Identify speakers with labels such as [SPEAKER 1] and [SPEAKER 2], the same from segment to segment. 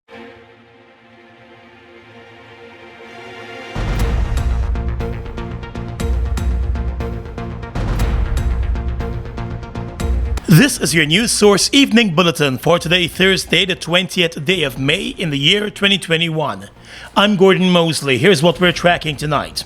[SPEAKER 1] This is your News Source Evening Bulletin for today, Thursday, the 20th day of May in the year 2021. I'm Gordon Mosley. Here's what we're tracking tonight.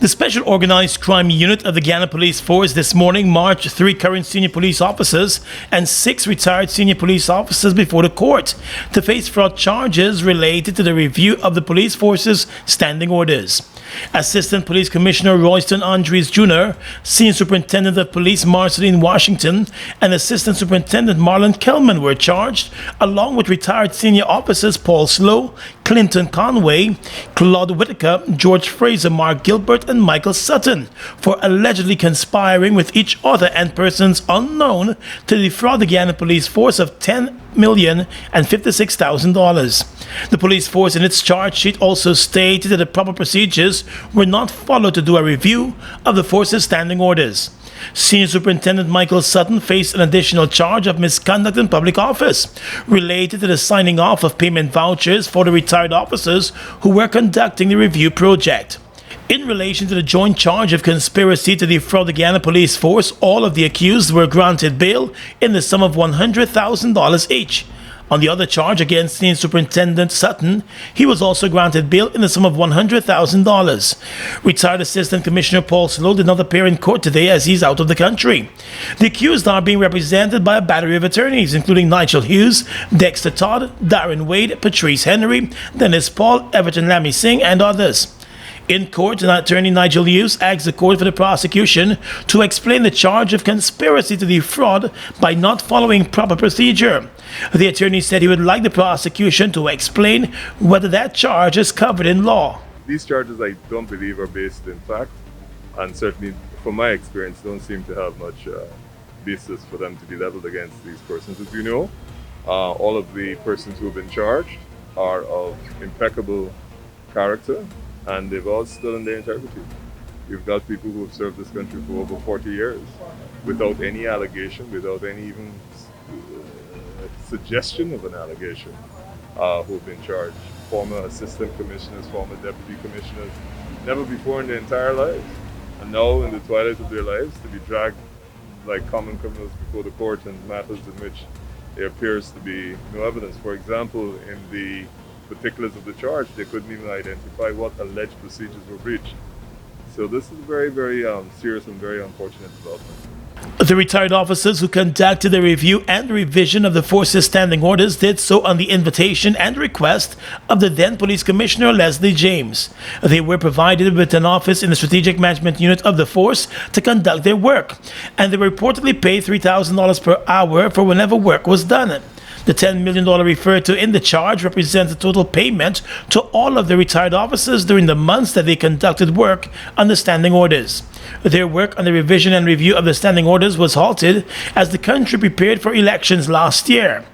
[SPEAKER 1] The Special Organized Crime Unit of the Guyana Police Force this morning marched 3 current senior police officers and 6 retired senior police officers before the court to face fraud charges related to the review of the police force's standing orders. Assistant Police Commissioner Royston Andres Jr., Senior Superintendent of Police Marceline Washington, and Assistant Superintendent Marlon Kelman were charged, along with retired senior officers Paul Slow, Clinton Conway, Claude Whitaker, George Fraser, Mark Gilbert, and Michael Sutton, for allegedly conspiring with each other and persons unknown to defraud the Guyana Police Force of $10,056,000. The police force in its charge sheet also stated that the proper procedures were not followed to do a review of the force's standing orders. Senior Superintendent Michael Sutton faced an additional charge of misconduct in public office related to the signing off of payment vouchers for the retired officers who were conducting the review project. In relation to the joint charge of conspiracy to defraud the Guyana Police Force, all of the accused were granted bail in the sum of $100,000 each. On the other charge against Senior Superintendent Sutton, he was also granted bail in the sum of $100,000. Retired Assistant Commissioner Paul Slow did not appear in court today as he's out of the country. The accused are being represented by a battery of attorneys, including Nigel Hughes, Dexter Todd, Darren Wade, Patrice Henry, Dennis Paul, Everton Lammy Singh, and others. In court, attorney Nigel Hughes asked the court for the prosecution to explain the charge of conspiracy to defraud by not following proper procedure. The attorney said he would like the prosecution to explain whether that charge is covered in law.
[SPEAKER 2] These charges I don't believe are based in fact, and certainly from my experience don't seem to have much basis for them to be leveled against these persons. As you know, all of the persons who have been charged are of impeccable character, and they've all stood in their integrity. We've got people who have served this country for over 40 years without any allegation, without any even suggestion of an allegation, who have been charged. Former assistant commissioners, former deputy commissioners, never before in their entire lives. And now in the twilight of their lives to be dragged like common criminals before the court in matters in which there appears to be no evidence. For example, in the particulars of the charge, they couldn't even identify what alleged procedures were breached. So this is very, very serious and very unfortunate development.
[SPEAKER 1] The retired officers who conducted the review and revision of the force's standing orders did so on the invitation and request of the then Police Commissioner Leslie James. They were provided with an office in the Strategic Management Unit of the force to conduct their work, and they were reportedly paid $3,000 per hour for whenever work was done. The $10 million referred to in the charge represents the total payment to all of the retired officers during the months that they conducted work on the standing orders. Their work on the revision and review of the standing orders was halted as the country prepared for elections last year.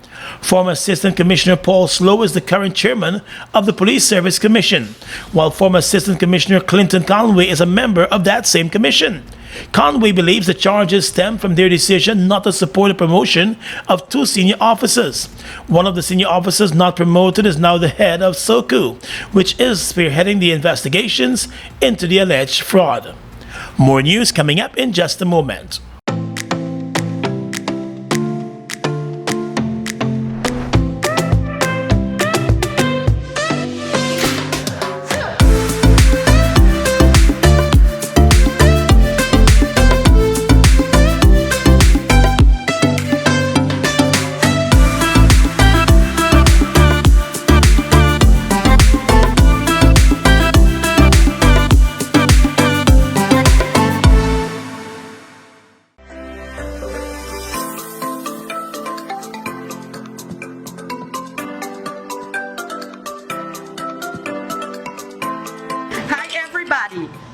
[SPEAKER 1] Former Assistant Commissioner Paul Slow is the current chairman of the Police Service Commission, while former Assistant Commissioner Clinton Conway is a member of that same commission. Conway believes the charges stem from their decision not to support the promotion of 2 senior officers. One of the senior officers not promoted is now the head of SOCU, which is spearheading the investigations into the alleged fraud. More news coming up in just a moment.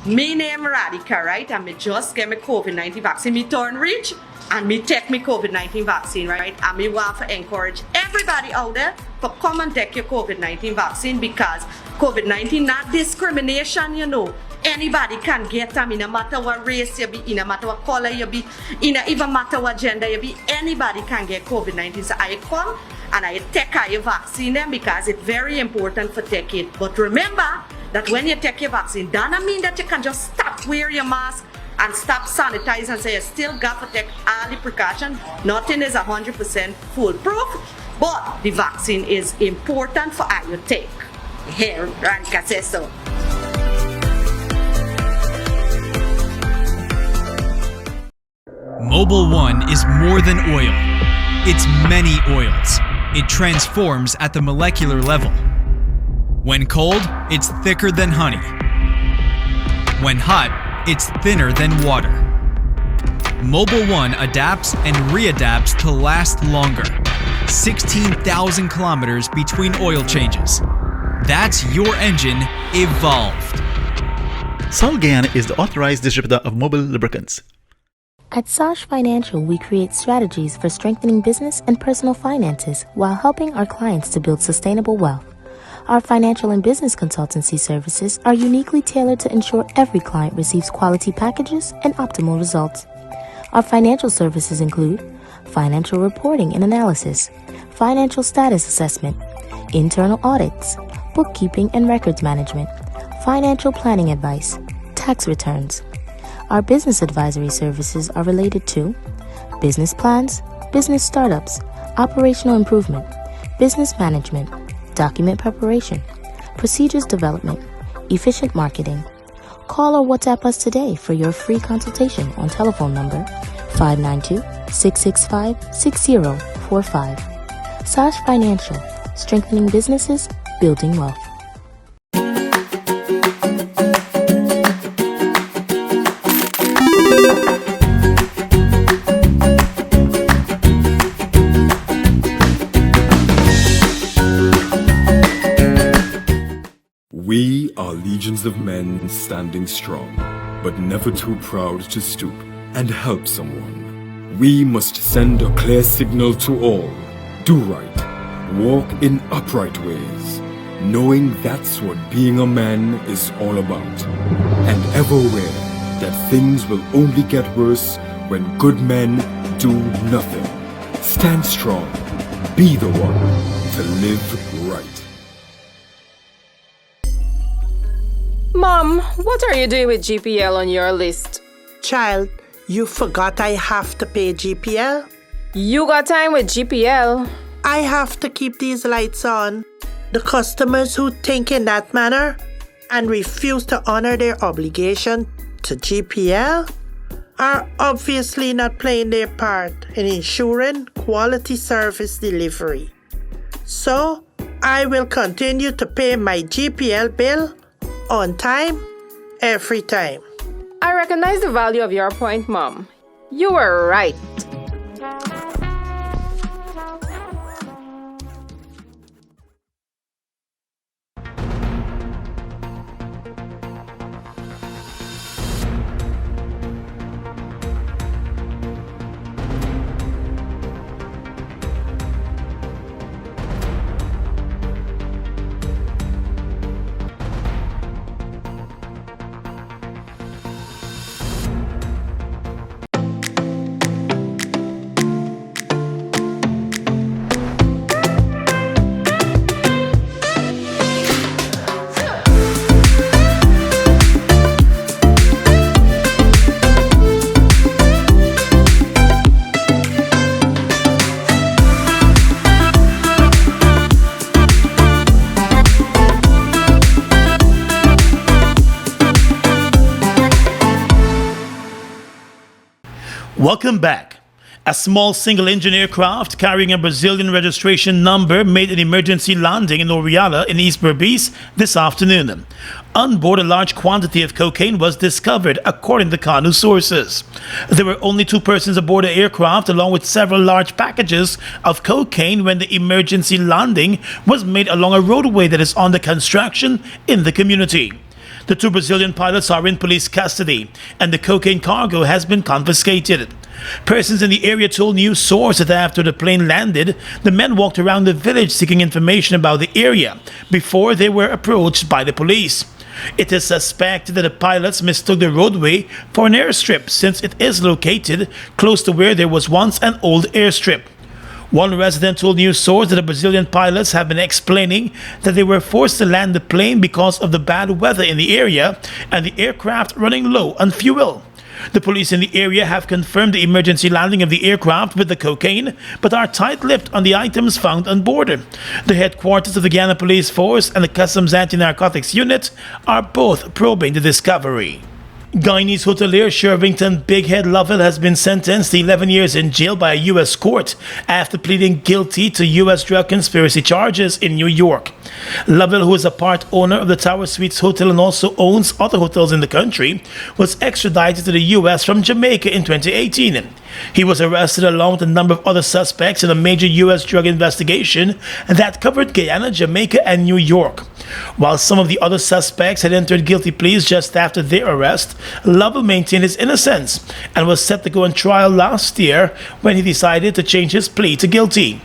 [SPEAKER 3] Me name Radhika, right? And me just get my COVID-19 vaccine. Me turn rich and me take me COVID-19 vaccine, right? And me want to encourage everybody out there to come and take your COVID-19 vaccine, because COVID-19 not discrimination, you know. Anybody can get them, in no matter what race you be, in no matter what color you be, in no even matter what gender you be, anybody can get COVID-19. So I come and I take your vaccine them because it's very important for take it. But remember that when you take your vaccine, that doesn't mean that you can just stop wear your mask and stop sanitizing and say you still got to take all the precautions. Nothing is 100% foolproof, but the vaccine is important for how you take. Here, Ranika says so.
[SPEAKER 4] Mobil 1 is more than oil. It's many oils. It transforms at the molecular level. When cold, it's thicker than honey. When hot, it's thinner than water. Mobil 1 adapts and readapts to last longer. 16,000 kilometers between oil changes. That's your engine evolved.
[SPEAKER 5] Guyana is the authorized distributor of Mobil lubricants.
[SPEAKER 6] At Sash Financial, we create strategies for strengthening business and personal finances while helping our clients to build sustainable wealth. Our financial and business consultancy services are uniquely tailored to ensure every client receives quality packages and optimal results. Our financial services include financial reporting and analysis, financial status assessment, internal audits, bookkeeping and records management, financial planning advice, tax returns. Our business advisory services are related to business plans, business startups, operational improvement, business management, document preparation, procedures development, efficient marketing. Call or WhatsApp us today for your free consultation on telephone number 592-665-6045. Sash Financial, strengthening businesses, building wealth.
[SPEAKER 7] We are legions of men standing strong, but never too proud to stoop and help someone. We must send a clear signal to all. Do right, walk in upright ways, knowing that's what being a man is all about. And ever aware that things will only get worse when good men do nothing. Stand strong, be the one to live right.
[SPEAKER 8] Mom, what are you doing with GPL on your list?
[SPEAKER 9] Child, you forgot I have to pay GPL?
[SPEAKER 8] You got time with GPL?
[SPEAKER 9] I have to keep these lights on. The customers who think in that manner and refuse to honor their obligation to GPL are obviously not playing their part in ensuring quality service delivery. So, I will continue to pay my GPL bill on time, every time.
[SPEAKER 8] I recognize the value of your point, Mom. You were right.
[SPEAKER 1] Welcome back. A small single-engine aircraft carrying a Brazilian registration number made an emergency landing in Oriala in East Berbice this afternoon. On board, a large quantity of cocaine was discovered, according to Kanu sources. There were only 2 persons aboard the aircraft, along with several large packages of cocaine, when the emergency landing was made along a roadway that is under construction in the community. The 2 Brazilian pilots are in police custody, and the cocaine cargo has been confiscated. Persons in the area told news sources that after the plane landed, the men walked around the village seeking information about the area before they were approached by the police. It is suspected that the pilots mistook the roadway for an airstrip, since it is located close to where there was once an old airstrip. One resident told news source that the Brazilian pilots have been explaining that they were forced to land the plane because of the bad weather in the area and the aircraft running low on fuel. The police in the area have confirmed the emergency landing of the aircraft with the cocaine, but are tight-lipped on the items found on board. The headquarters of the Guyana Police Force and the Customs Anti-Narcotics Unit are both probing the discovery. Guyanese hotelier Shervington Bighead Lovell has been sentenced to 11 years in jail by a U.S. court after pleading guilty to U.S. drug conspiracy charges in New York. Lovell, who is a part owner of the Tower Suites Hotel and also owns other hotels in the country, was extradited to the U.S. from Jamaica in 2018. He was arrested along with a number of other suspects in a major U.S. drug investigation that covered Guyana, Jamaica, and New York. While some of the other suspects had entered guilty pleas just after their arrest, Lovell maintained his innocence and was set to go on trial last year when he decided to change his plea to guilty.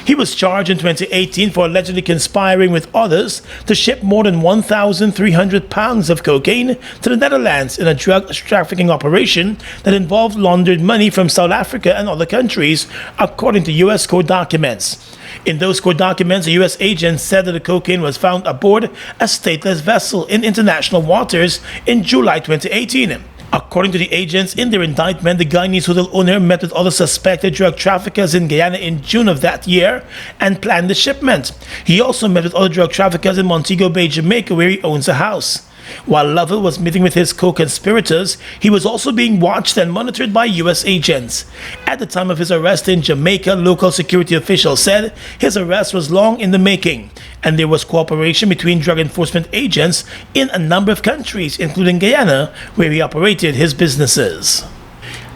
[SPEAKER 1] He was charged in 2018 for allegedly conspiring with others to ship more than 1,300 pounds of cocaine to the Netherlands in a drug trafficking operation that involved laundered money from South Africa and other countries, according to U.S. court documents. In those court documents, a U.S. agent said that the cocaine was found aboard a stateless vessel in international waters in July 2018. According to the agents in their indictment, the Guyanese hotel owner met with other suspected drug traffickers in Guyana in June of that year and planned the shipment. He also met with other drug traffickers in Montego Bay, Jamaica, where he owns a house. While Lovell was meeting with his co-conspirators, he was also being watched and monitored by U.S. agents. At the time of his arrest in Jamaica, local security officials said his arrest was long in the making, and there was cooperation between drug enforcement agents in a number of countries, including Guyana, where he operated his businesses.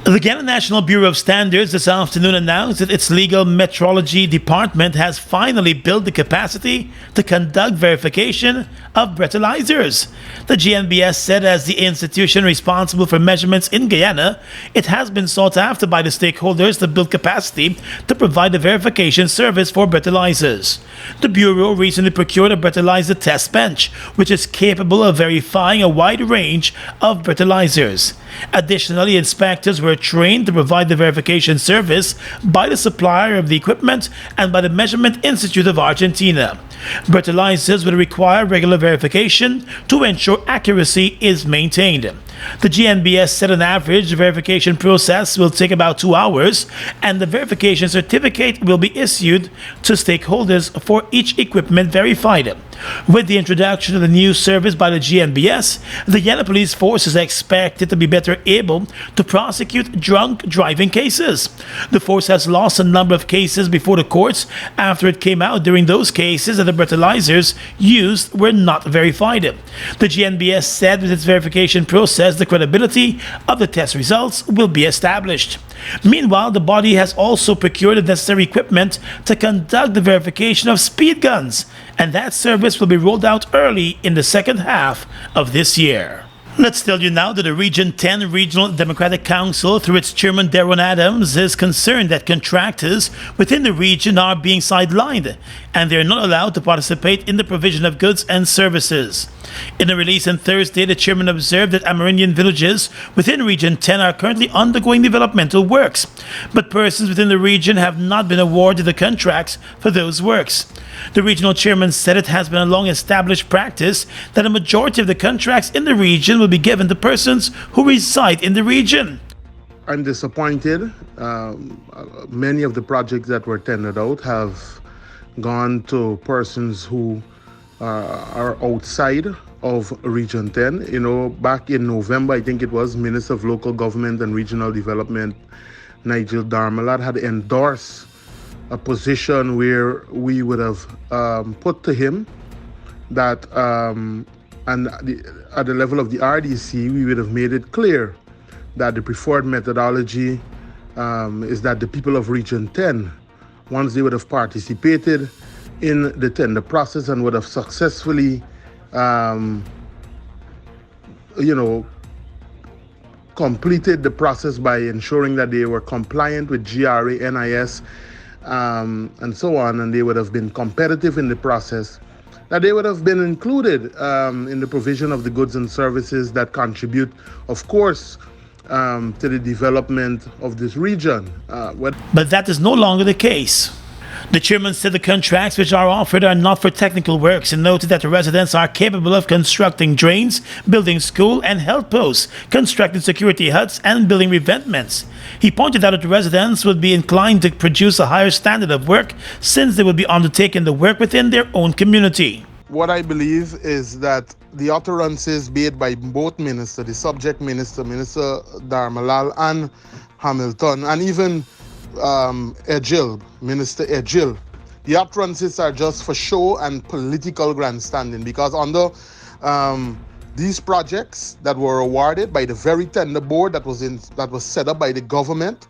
[SPEAKER 1] The Guyana National Bureau of Standards this afternoon announced that its legal metrology department has finally built the capacity to conduct verification of breathalyzers. The GNBS said as the institution responsible for measurements in Guyana, it has been sought after by the stakeholders to build capacity to provide a verification service for breathalyzers. The Bureau recently procured a breathalyzer test bench, which is capable of verifying a wide range of breathalyzers. Additionally, inspectors were trained to provide the verification service by the supplier of the equipment and by the Measurement Institute of Argentina. Breathalyzers will require regular verification to ensure accuracy is maintained. The GNBS said an average verification process will take about 2 hours, and the verification certificate will be issued to stakeholders for each equipment verified. With the introduction of the new service by the GNBS, the Guyana Police Force is expected to be better able to prosecute drunk driving cases. The force has lost a number of cases before the courts after it came out during those cases that the breathalyzers used were not verified. The GNBS said with its verification process, the credibility of the test results will be established. Meanwhile, the body has also procured the necessary equipment to conduct the verification of speed guns, and that service will be rolled out early in the second half of this year. Let's tell you now that the Region 10 Regional Democratic Council, through its chairman Darren Adams, is concerned that contractors within the region are being sidelined and they are not allowed to participate in the provision of goods and services. In a release on Thursday, the chairman observed that Amerindian villages within Region 10 are currently undergoing developmental works, but persons within the region have not been awarded the contracts for those works. The regional chairman said it has been a long-established practice that a majority of the contracts in the region will be given to persons who reside in the region.
[SPEAKER 10] I'm disappointed. Many of the projects that were tendered out have gone to persons who are outside of Region 10. You know, back in November, I think it was, Minister of Local Government and Regional Development, Nigel Darmalat, had endorsed a position where we would have put to him that, at the level of the RDC, we would have made it clear that the preferred methodology is that the people of Region 10, once they would have participated in the tender process and would have successfully, completed the process by ensuring that they were compliant with GRA, NIS, and so on, and they would have been competitive in the process, that they would have been included in the provision of the goods and services that contribute, of course, to the development of this region.
[SPEAKER 1] But that is no longer the case. The chairman said the contracts which are offered are not for technical works and noted that the residents are capable of constructing drains, building school and health posts, constructing security huts and building revetments. He pointed out that the residents would be inclined to produce a higher standard of work since they would be undertaking the work within their own community.
[SPEAKER 10] What I believe is that the utterances made by both ministers, the subject minister, Minister Dharmalal and Hamilton, and even Minister Ejil, the utterances are just for show and political grandstanding, because under these projects that were awarded by the very tender board that was set up by the government,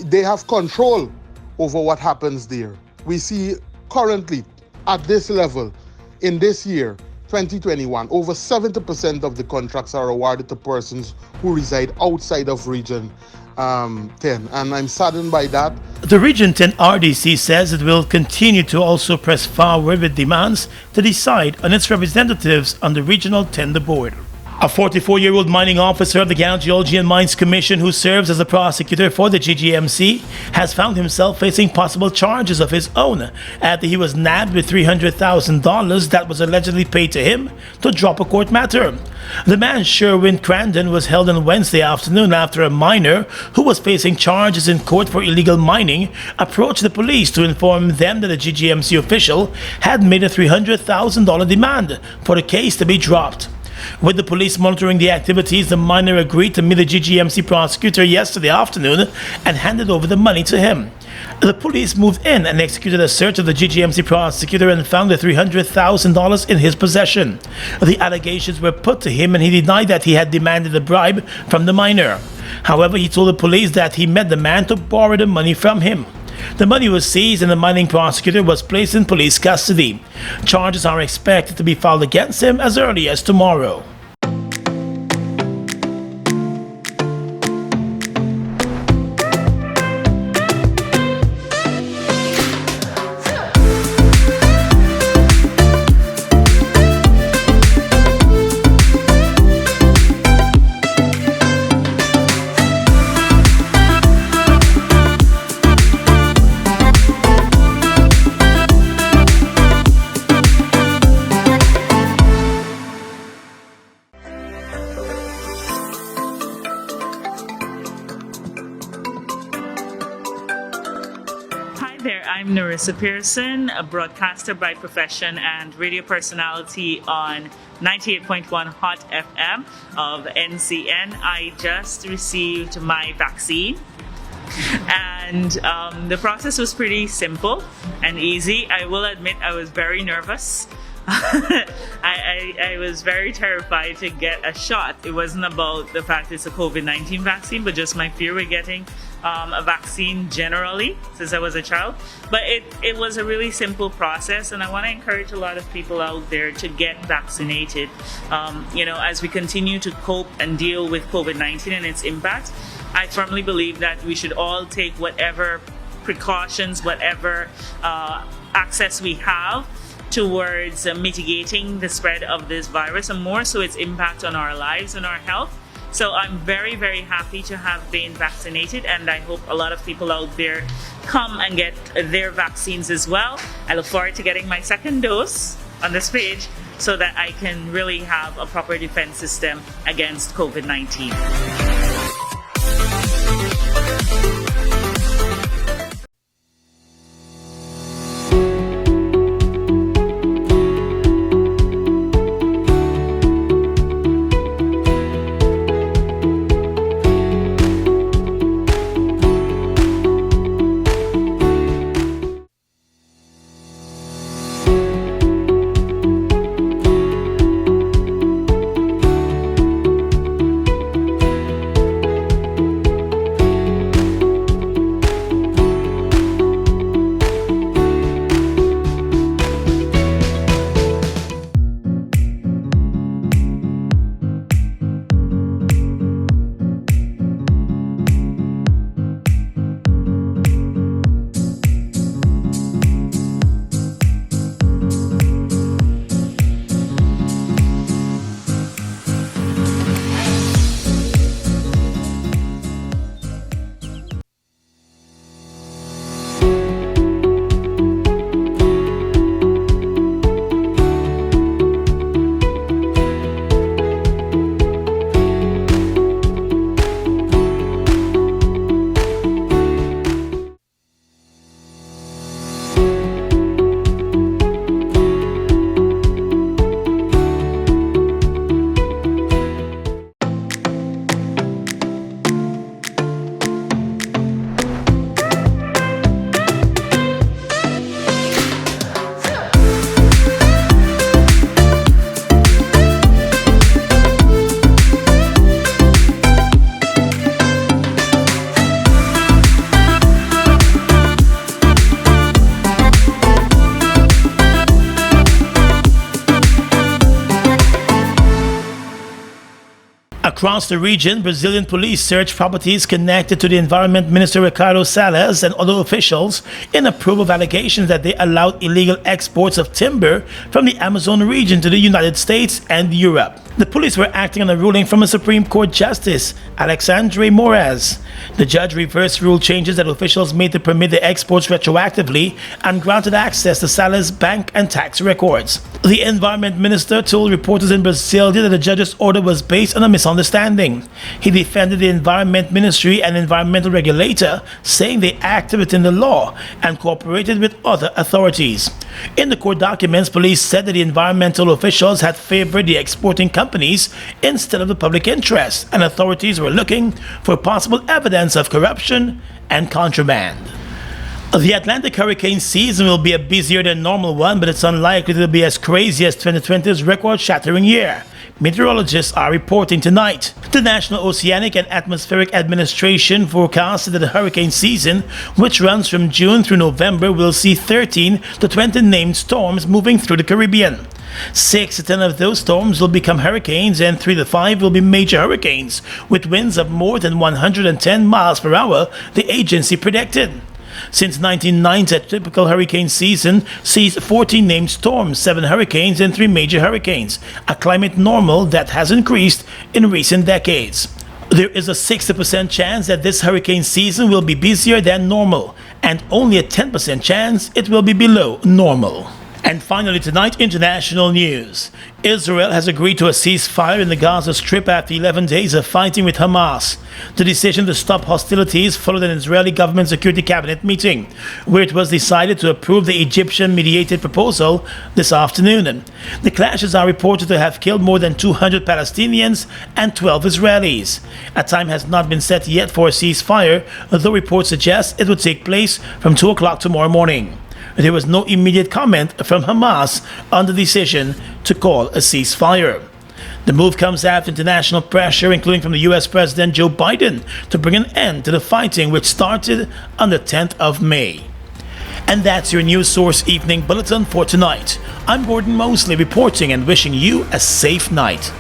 [SPEAKER 10] they have control over what happens there. We see currently at this level, in this year, 2021, over 70% of the contracts are awarded to persons who reside outside of Region 10, and I'm saddened by that.
[SPEAKER 1] The Region 10 RDC says it will continue to also press forward with demands to decide on its representatives on the Regional Tender Board. A 44-year-old mining officer of the Guyana Geology and Mines Commission who serves as a prosecutor for the GGMC has found himself facing possible charges of his own after he was nabbed with $300,000 that was allegedly paid to him to drop a court matter. The man, Sherwin Crandon, was held on Wednesday afternoon after a miner who was facing charges in court for illegal mining approached the police to inform them that a GGMC official had made a $300,000 demand for the case to be dropped. With the police monitoring the activities, the miner agreed to meet the GGMC prosecutor yesterday afternoon and handed over the money to him. The police moved in and executed a search of the GGMC prosecutor and found the $300,000 in his possession. The allegations were put to him and he denied that he had demanded a bribe from the miner. However, he told the police that he met the man to borrow the money from him. The money was seized and the mining prosecutor was placed in police custody. Charges are expected to be filed against him as early as tomorrow.
[SPEAKER 11] I'm Narissa Pearson, a broadcaster by profession and radio personality on 98.1 Hot FM of NCN. I just received my vaccine and the process was pretty simple and easy. I will admit I was very nervous. I was very terrified to get a shot. It wasn't about the fact it's a COVID-19 vaccine, but just my fear with getting a vaccine generally since I was a child. But it was a really simple process, and I want to encourage a lot of people out there to get vaccinated. As we continue to cope and deal with COVID-19 and its impact, I firmly believe that we should all take whatever precautions, whatever access we have towards mitigating the spread of this virus, and more so its impact on our lives and our health. So I'm very, very happy to have been vaccinated, and I hope a lot of people out there come and get their vaccines as well. I look forward to getting my second dose on this page so that I can really have a proper defense system against COVID-19.
[SPEAKER 1] Across the region, Brazilian police search properties connected to the Environment Minister Ricardo Salles and other officials in approval of allegations that they allowed illegal exports of timber from the Amazon region to the United States and Europe. The police were acting on a ruling from a Supreme Court Justice, Alexandre Moraes. The judge reversed rule changes that officials made to permit the exports retroactively and granted access to Salles' bank and tax records. The Environment Minister told reporters in Brazil that the judge's order was based on a misunderstanding. He defended the Environment Ministry and environmental regulator, saying they acted within the law and cooperated with other authorities. In the court documents, police said that the environmental officials had favored the exporting companies instead of the public interest, and authorities were looking for possible evidence of corruption and contraband. The Atlantic hurricane season will be a busier than normal one, but it's unlikely to be as crazy as 2020's record-shattering year. Meteorologists are reporting tonight. The National Oceanic and Atmospheric Administration forecasted that the hurricane season, which runs from June through November, will see 13 to 20 named storms moving through the Caribbean. 6 to 10 of those storms will become hurricanes and 3 to 5 will be major hurricanes, with winds of more than 110 miles per hour, the agency predicted. Since 1990, a typical hurricane season sees 14 named storms, 7 hurricanes and 3 major hurricanes, a climate normal that has increased in recent decades. There is a 60% chance that this hurricane season will be busier than normal, and only a 10% chance it will be below normal. And finally tonight, international news. Israel has agreed to a ceasefire in the Gaza Strip after 11 days of fighting with Hamas. The decision to stop hostilities followed an Israeli government security cabinet meeting, where it was decided to approve the Egyptian-mediated proposal this afternoon. The clashes are reported to have killed more than 200 Palestinians and 12 Israelis. A time has not been set yet for a ceasefire, though reports suggest it would take place from 2 o'clock tomorrow morning. There was no immediate comment from Hamas on the decision to call a ceasefire. The move comes after international pressure, including from the US President Joe Biden, to bring an end to the fighting which started on the 10th of May. And that's your News Source Evening Bulletin for tonight. I'm Gordon Mosley reporting and wishing you a safe night.